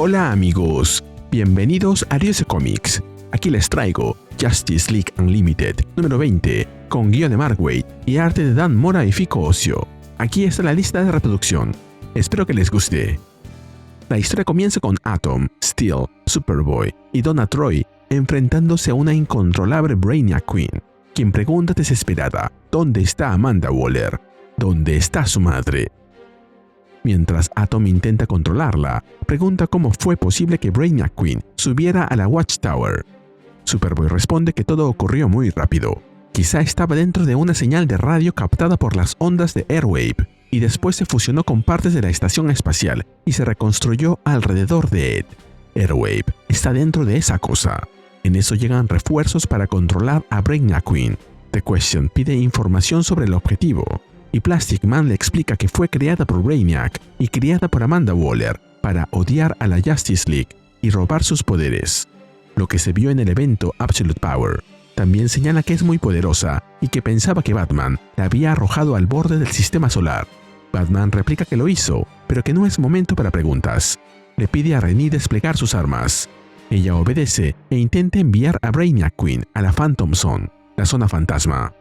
Hola amigos, bienvenidos a DC Comics. Aquí les traigo Justice League Unlimited número 20, con guion de Mark Waid y arte de Dan Mora y Fico Ocio. Aquí está la lista de reproducción. Espero que les guste. La historia comienza con Atom, Steel, Superboy y Donna Troy enfrentándose a una incontrolable Brainiac Queen, quien pregunta desesperada ¿dónde está Amanda Waller? ¿Dónde está su madre? Mientras Atom intenta controlarla, pregunta cómo fue posible que Brainiac Queen subiera a la Watchtower. Superboy responde que todo ocurrió muy rápido. Quizá estaba dentro de una señal de radio captada por las ondas de Airwave, y después se fusionó con partes de la estación espacial y se reconstruyó alrededor de Ed. Airwave está dentro de esa cosa. En eso llegan refuerzos para controlar a Brainiac Queen. The Question pide información sobre el objetivo, y Plastic Man le explica que fue creada por Brainiac y criada por Amanda Waller para odiar a la Justice League y robar sus poderes, lo que se vio en el evento Absolute Power. También señala que es muy poderosa y que pensaba que Batman la había arrojado al borde del sistema solar. Batman replica que lo hizo, pero que no es momento para preguntas. Le pide a Renée desplegar sus armas. Ella obedece e intenta enviar a Brainiac Queen a la Phantom Zone, la zona fantasma.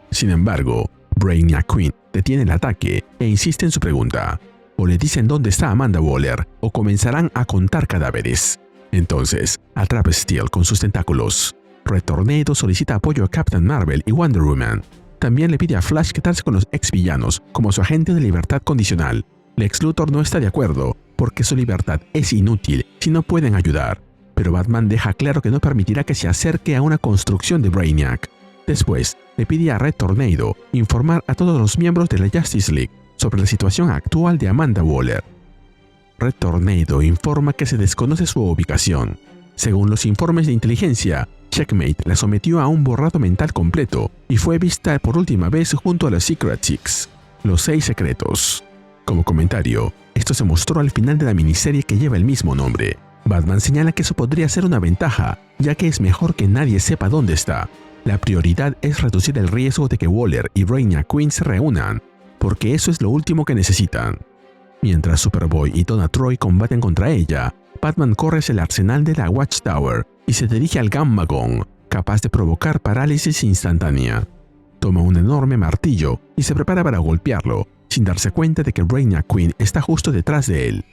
Sin embargo, Brainiac Queen detiene el ataque e insiste en su pregunta. O le dicen dónde está Amanda Waller o comenzarán a contar cadáveres. Entonces, atrapa a Steel con sus tentáculos. Red Tornado solicita apoyo a Captain Marvel y Wonder Woman. También le pide a Flash quedarse con los ex-villanos como su agente de libertad condicional. Lex Luthor no está de acuerdo porque su libertad es inútil si no pueden ayudar. Pero Batman deja claro que no permitirá que se acerque a una construcción de Brainiac. Después, le pide a Red Tornado informar a todos los miembros de la Justice League sobre la situación actual de Amanda Waller. Red Tornado informa que se desconoce su ubicación. Según los informes de inteligencia, Checkmate la sometió a un borrado mental completo y fue vista por última vez junto a los Secret Six, los 6 secretos. Como comentario, esto se mostró al final de la miniserie que lleva el mismo nombre. Batman señala que eso podría ser una ventaja, ya que es mejor que nadie sepa dónde está. La prioridad es reducir el riesgo de que Waller y Brainiac Queen se reúnan, porque eso es lo último que necesitan. Mientras Superboy y Donna Troy combaten contra ella, Batman corre hacia el arsenal de la Watchtower y se dirige al Gamma Gun, capaz de provocar parálisis instantánea. Toma un enorme martillo y se prepara para golpearlo, sin darse cuenta de que Brainiac Queen está justo detrás de él.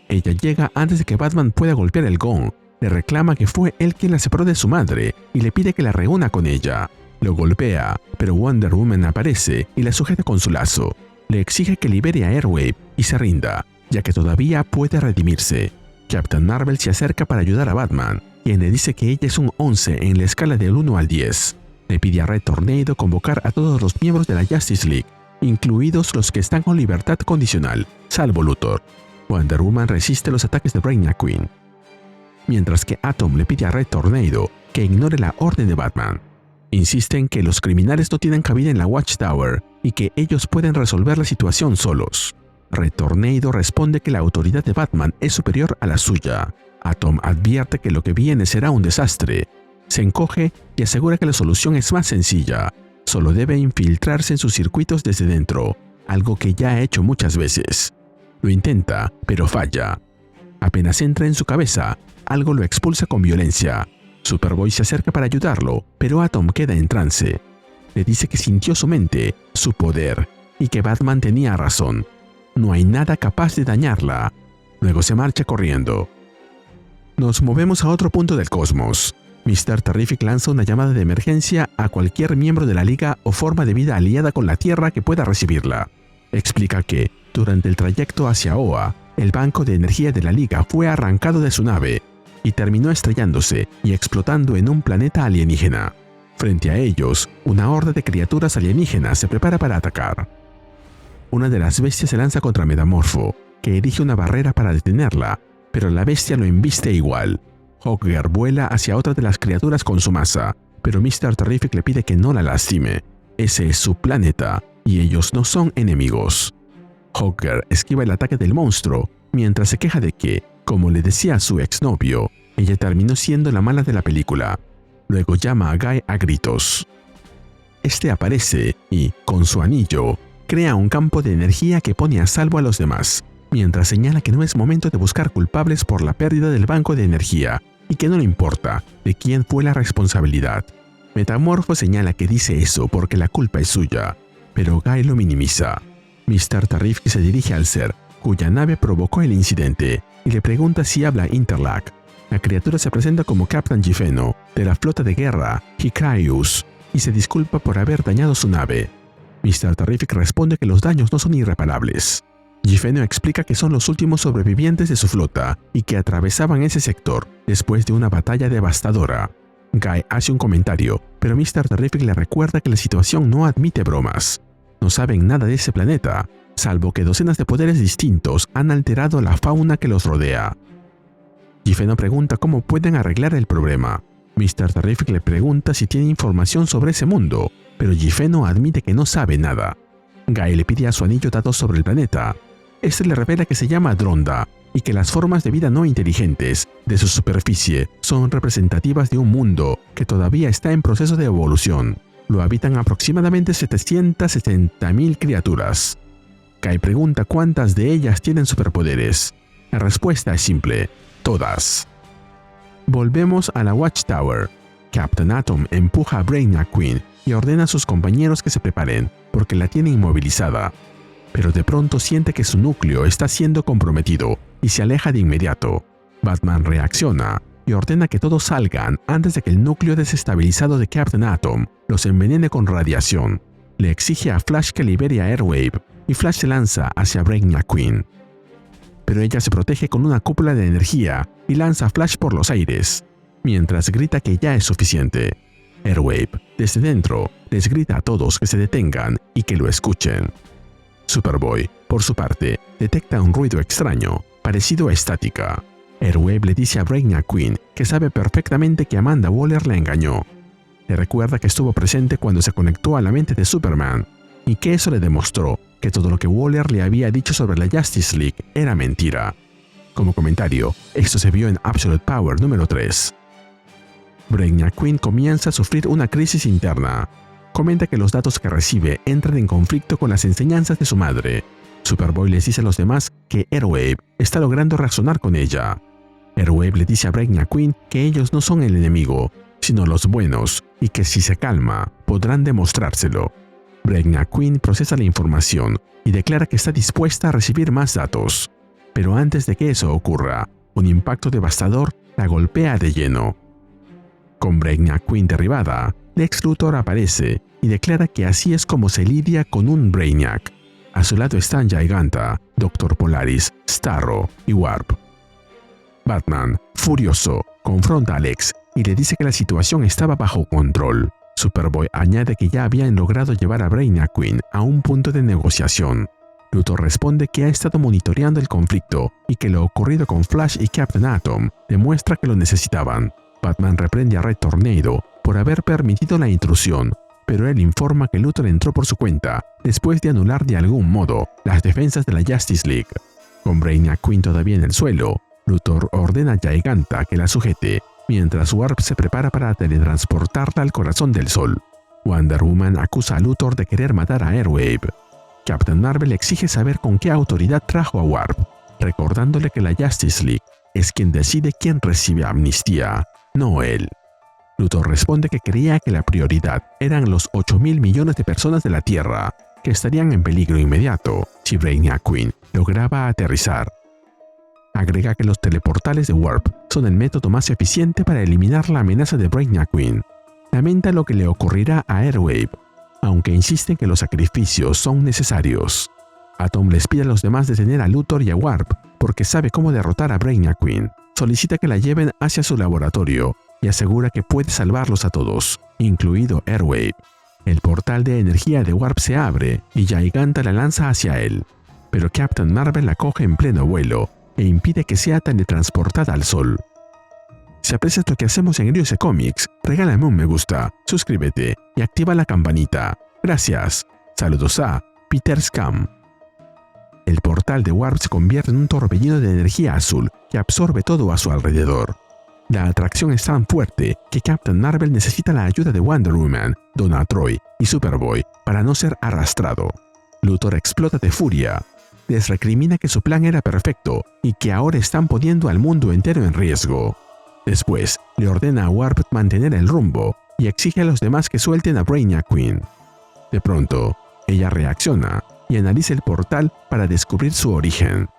Ella llega antes de que Batman pueda golpear el Gun. Le reclama que fue él quien la separó de su madre y le pide que la reúna con ella. Lo golpea, pero Wonder Woman aparece y la sujeta con su lazo. Le exige que libere a Airwave y se rinda, ya que todavía puede redimirse. Captain Marvel se acerca para ayudar a Batman, quien le dice que ella es un 11 en la escala del 1 al 10. Le pide a Red Tornado convocar a todos los miembros de la Justice League, incluidos los que están con libertad condicional, salvo Luthor. Wonder Woman resiste los ataques de Brainiac Queen, mientras que Atom le pide a Red Tornado que ignore la orden de Batman. Insisten que los criminales no tienen cabida en la Watchtower y que ellos pueden resolver la situación solos. Red Tornado responde que la autoridad de Batman es superior a la suya. Atom advierte que lo que viene será un desastre. Se encoge y asegura que la solución es más sencilla. Solo debe infiltrarse en sus circuitos desde dentro, algo que ya ha hecho muchas veces. Lo intenta, pero falla. Apenas entra en su cabeza, algo lo expulsa con violencia. Superboy se acerca para ayudarlo, pero Atom queda en trance. Le dice que sintió su mente, su poder, y que Batman tenía razón. No hay nada capaz de dañarla. Luego se marcha corriendo. Nos movemos a otro punto del cosmos. Mr. Terrific lanza una llamada de emergencia a cualquier miembro de la Liga o forma de vida aliada con la Tierra que pueda recibirla. Explica que, durante el trayecto hacia Oa, el banco de energía de la Liga fue arrancado de su nave y terminó estrellándose y explotando en un planeta alienígena. Frente a ellos, una horda de criaturas alienígenas se prepara para atacar. Una de las bestias se lanza contra Metamorfo, que erige una barrera para detenerla, pero la bestia lo embiste igual. Hawkgirl vuela hacia otra de las criaturas con su masa, pero Mr. Terrific le pide que no la lastime. Ese es su planeta, y ellos no son enemigos. Hawkgirl esquiva el ataque del monstruo, mientras se queja de que, como le decía a su exnovio, ella terminó siendo la mala de la película. Luego llama a Guy a gritos. Este aparece y, con su anillo, crea un campo de energía que pone a salvo a los demás. mientras señala que no es momento de buscar culpables por la pérdida del banco de energía y que no le importa de quién fue la responsabilidad. Metamorfo señala que dice eso porque la culpa es suya, pero Guy lo minimiza. Mr. Tarrifki se dirige al ser, cuya nave provocó el incidente, y le pregunta si habla Interlac. La criatura se presenta como Captain Gifeno, de la flota de guerra Hicraeus, y se disculpa por haber dañado su nave. Mr. Terrific responde que los daños no son irreparables. Gifeno explica que son los últimos sobrevivientes de su flota y que atravesaban ese sector después de una batalla devastadora. Guy hace un comentario, pero Mr. Terrific le recuerda que la situación no admite bromas. No saben nada de ese planeta, salvo que docenas de poderes distintos han alterado la fauna que los rodea. Gifeno pregunta cómo pueden arreglar el problema. Mr. Terrific le pregunta si tiene información sobre ese mundo, pero Gifeno admite que no sabe nada. Guy le pide a su anillo datos sobre el planeta. Este le revela que se llama Dronda y que las formas de vida no inteligentes de su superficie son representativas de un mundo que todavía está en proceso de evolución. Lo habitan aproximadamente 770.000 criaturas. Guy pregunta cuántas de ellas tienen superpoderes. La respuesta es simple: todas. Volvemos a la Watchtower. Captain Atom empuja a Brainiac Queen y ordena a sus compañeros que se preparen, porque la tiene inmovilizada. Pero de pronto siente que su núcleo está siendo comprometido y se aleja de inmediato. Batman reacciona y ordena que todos salgan antes de que el núcleo desestabilizado de Captain Atom los envenene con radiación. Le exige a Flash que libere a Airwave y Flash se lanza hacia Brainiac Queen. Pero ella se protege con una cúpula de energía y lanza a Flash por los aires, mientras grita que ya es suficiente. Airwave, desde dentro, les grita a todos que se detengan y que lo escuchen. Superboy, por su parte, detecta un ruido extraño, parecido a estática. Airwave le dice a Brainiac Queen que sabe perfectamente que Amanda Waller la engañó. Le recuerda que estuvo presente cuando se conectó a la mente de Superman, y que eso le demostró que todo lo que Waller le había dicho sobre la Justice League era mentira. Como comentario, esto se vio en Absolute Power número 3. Brainiac Queen comienza a sufrir una crisis interna. Comenta que los datos que recibe entran en conflicto con las enseñanzas de su madre. Superboy les dice a los demás que Airwave está logrando razonar con ella. Airwave le dice a Brainiac Queen que ellos no son el enemigo, sino los buenos, y que si se calma, podrán demostrárselo. Brainiac Queen procesa la información y declara que está dispuesta a recibir más datos. Pero antes de que eso ocurra, un impacto devastador la golpea de lleno. Con Brainiac Queen derribada, Lex Luthor aparece y declara que así es como se lidia con un Brainiac. A su lado están Giganta, Dr. Polaris, Starro y Warp. Batman, furioso, confronta a Lex y le dice que la situación estaba bajo control. Superboy añade que ya habían logrado llevar a Brainiac Queen a un punto de negociación. Luthor responde que ha estado monitoreando el conflicto y que lo ocurrido con Flash y Captain Atom demuestra que lo necesitaban. Batman reprende a Red Tornado por haber permitido la intrusión, pero él informa que Luthor entró por su cuenta después de anular de algún modo las defensas de la Justice League. Con Brainiac Queen todavía en el suelo, Luthor ordena a Giganta que la sujete, mientras Warp se prepara para teletransportarla al corazón del sol. Wonder Woman acusa a Luthor de querer matar a Airwave. Captain Marvel exige saber con qué autoridad trajo a Warp, recordándole que la Justice League es quien decide quién recibe amnistía, no él. Luthor responde que creía que la prioridad eran los 8.000 millones de personas de la Tierra, que estarían en peligro inmediato si Brainiac Queen lograba aterrizar. Agrega que los teleportales de Warp son el método más eficiente para eliminar la amenaza de Brainiac Queen. Lamenta lo que le ocurrirá a Airwave, aunque insiste en que los sacrificios son necesarios. Atom les pide a los demás detener a Luthor y a Warp porque sabe cómo derrotar a Brainiac Queen. Solicita que la lleven hacia su laboratorio y asegura que puede salvarlos a todos, incluido Airwave. El portal de energía de Warp se abre y Giganta la lanza hacia él, pero Captain Marvel la coge en pleno vuelo e impide que sea teletransportada al sol. Si aprecias lo que hacemos en Ariose Comics, regálame un me gusta, suscríbete y activa la campanita. Gracias. Saludos a Peter Scam. El portal de Warp se convierte en un torbellino de energía azul que absorbe todo a su alrededor. La atracción es tan fuerte que Captain Marvel necesita la ayuda de Wonder Woman, Donna Troy y Superboy para no ser arrastrado. Luthor explota de furia. les recrimina que su plan era perfecto y que ahora están poniendo al mundo entero en riesgo. Después, le ordena a Warp mantener el rumbo y exige a los demás que suelten a Brainiac Queen. De pronto, ella reacciona y analiza el portal para descubrir su origen.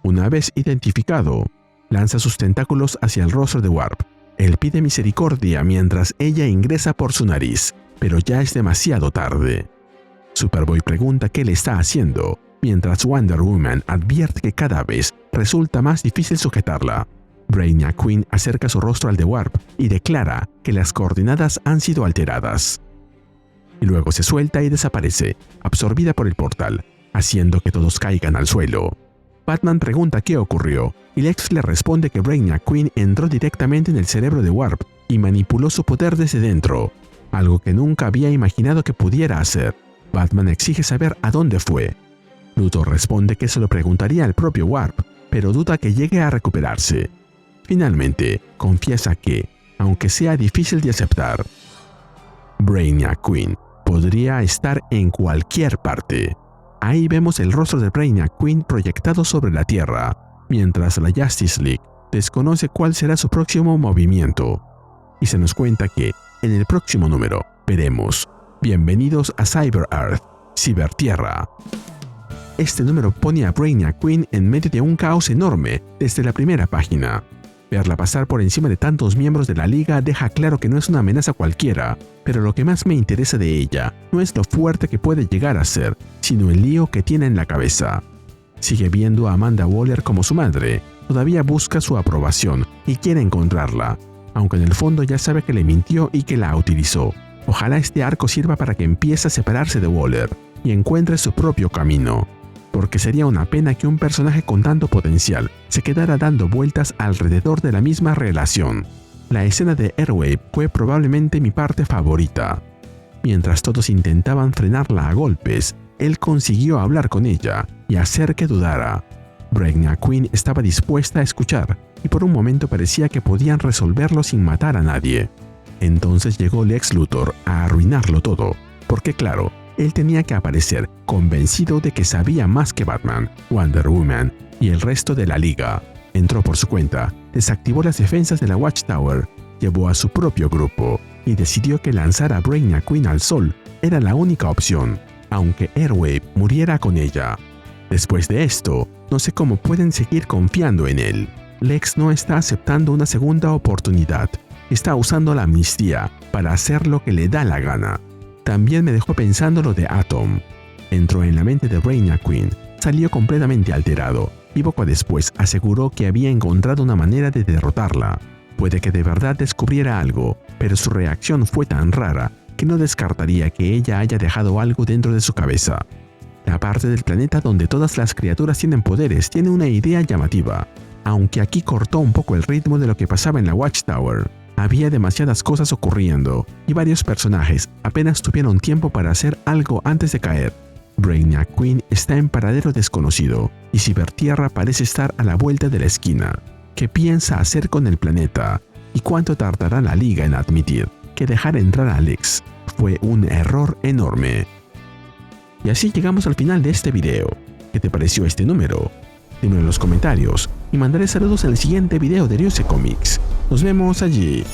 Una vez identificado, lanza sus tentáculos hacia el rostro de Warp. Él pide misericordia mientras ella ingresa por su nariz, pero ya es demasiado tarde. Superboy pregunta qué le está haciendo, mientras Wonder Woman advierte que cada vez resulta más difícil sujetarla. Brainiac Queen acerca su rostro al de Warp y declara que las coordenadas han sido alteradas. Y luego se suelta y desaparece, absorbida por el portal, haciendo que todos caigan al suelo. Batman pregunta qué ocurrió, y Lex le responde que Brainiac Queen entró directamente en el cerebro de Warp y manipuló su poder desde dentro, algo que nunca había imaginado que pudiera hacer. Batman exige saber a dónde fue. Luthor responde que se lo preguntaría al propio Warp, pero duda que llegue a recuperarse. Finalmente, confiesa que, aunque sea difícil de aceptar, Brainiac Queen podría estar en cualquier parte. Ahí vemos el rostro de Brainiac Queen proyectado sobre la Tierra, mientras la Justice League desconoce cuál será su próximo movimiento. Y se nos cuenta que, en el próximo número, veremos Bienvenidos a Cyber Earth, Cibertierra. Este número pone a Brainiac Queen en medio de un caos enorme desde la primera página. Verla pasar por encima de tantos miembros de la Liga deja claro que no es una amenaza cualquiera, pero lo que más me interesa de ella no es lo fuerte que puede llegar a ser, sino el lío que tiene en la cabeza. Sigue viendo a Amanda Waller como su madre, todavía busca su aprobación y quiere encontrarla, aunque en el fondo ya sabe que le mintió y que la utilizó. Ojalá este arco sirva para que empiece a separarse de Waller y encuentre su propio camino, porque sería una pena que un personaje con tanto potencial se quedara dando vueltas alrededor de la misma relación. La escena de Airwave fue probablemente mi parte favorita. Mientras todos intentaban frenarla a golpes, él consiguió hablar con ella y hacer que dudara. Brainiac Queen estaba dispuesta a escuchar y por un momento parecía que podían resolverlo sin matar a nadie. Entonces llegó Lex Luthor a arruinarlo todo, porque claro, él tenía que aparecer convencido de que sabía más que Batman, Wonder Woman y el resto de la Liga. Entró por su cuenta, desactivó las defensas de la Watchtower, llevó a su propio grupo y decidió que lanzar a Brainiac Queen al sol era la única opción, aunque Airwave muriera con ella. Después de esto, no sé cómo pueden seguir confiando en él. Lex no está aceptando una segunda oportunidad, está usando la amnistía para hacer lo que le da la gana. También me dejó pensando lo de Atom. Entró en la mente de Brainiac Queen, salió completamente alterado y poco después aseguró que había encontrado una manera de derrotarla. Puede que de verdad descubriera algo, pero su reacción fue tan rara que no descartaría que ella haya dejado algo dentro de su cabeza. La parte del planeta donde todas las criaturas tienen poderes tiene una idea llamativa, aunque aquí cortó un poco el ritmo de lo que pasaba en la Watchtower. Había demasiadas cosas ocurriendo y varios personajes apenas tuvieron tiempo para hacer algo antes de caer. Brainiac Queen está en paradero desconocido y Cibertierra parece estar a la vuelta de la esquina. ¿Qué piensa hacer con el planeta? ¿Y cuánto tardará la Liga en admitir que dejar entrar a Lex fue un error enorme? Y así llegamos al final de este video. ¿Qué te pareció este número? Dímelo en los comentarios y mandaré saludos en el siguiente video de Ariose Comics. Nos vemos allí.